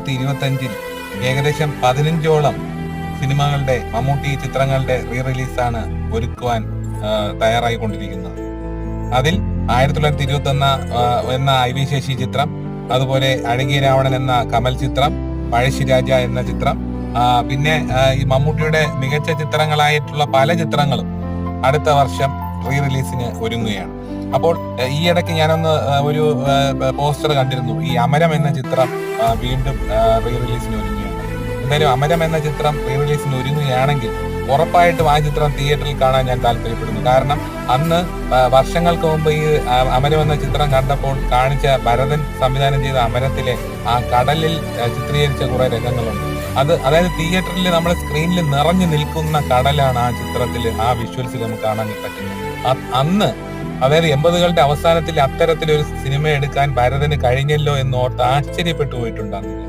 2025 ഏകദേശം 15ഓളം സിനിമകളുടെ മമ്മൂട്ടി ചിത്രങ്ങളുടെ റീ റിലീസാണ് ഒരുക്കുവാൻ തയ്യാറായിക്കൊണ്ടിരിക്കുന്നത്. അതിൽ 1921 എന്ന IV ശശി ചിത്രം, അതുപോലെ അഴകിയ രാവണൻ എന്ന കമൽ ചിത്രം, പഴശ്ശിരാജ എന്ന ചിത്രം, പിന്നെ ഈ മമ്മൂട്ടിയുടെ മികച്ച ചിത്രങ്ങളായിട്ടുള്ള പല ചിത്രങ്ങളും അടുത്ത വർഷം റീ റിലീസിന് ഒരുങ്ങുകയാണ്. അപ്പോൾ ഈ ഇടയ്ക്ക് ഞാനൊന്ന് ഒരു പോസ്റ്റർ കണ്ടിരുന്നു. ഈ അമരം എന്ന ചിത്രം വീണ്ടും റീ റിലീസിന് ഒരുങ്ങുകയാണ്. എന്തായാലും അമരം എന്ന ചിത്രം റീ റിലീസിന് ഒരുങ്ങുകയാണെങ്കിൽ ഉറപ്പായിട്ടും ആ ചിത്രം തിയേറ്ററിൽ കാണാൻ ഞാൻ താല്പര്യപ്പെടുന്നു. കാരണം അന്ന് വർഷങ്ങൾക്ക് മുമ്പ് ഈ അമരം എന്ന ചിത്രം കണ്ടപ്പോൾ കാണിച്ച ഭരതൻ സംവിധാനം ചെയ്ത അമരത്തിലെ ആ കടലിൽ ചിത്രീകരിച്ച കുറെ രംഗങ്ങളുണ്ട്. അതായത് തിയേറ്ററിൽ നമ്മുടെ സ്ക്രീനിൽ നിറഞ്ഞു നിൽക്കുന്ന കടലാണ് ആ ചിത്രത്തിൽ, ആ വിഷ്വൽസിൽ നമുക്ക് കാണാൻ പറ്റുന്നത്. അന്ന് അതായത് 80കളുടെ അവസാനത്തിൽ അത്തരത്തിലൊരു സിനിമ എടുക്കാൻ ഭരതന് കഴിഞ്ഞല്ലോ എന്ന് ഓർത്ത് ആശ്ചര്യപ്പെട്ടു പോയിട്ടുണ്ടാകുന്നില്ല.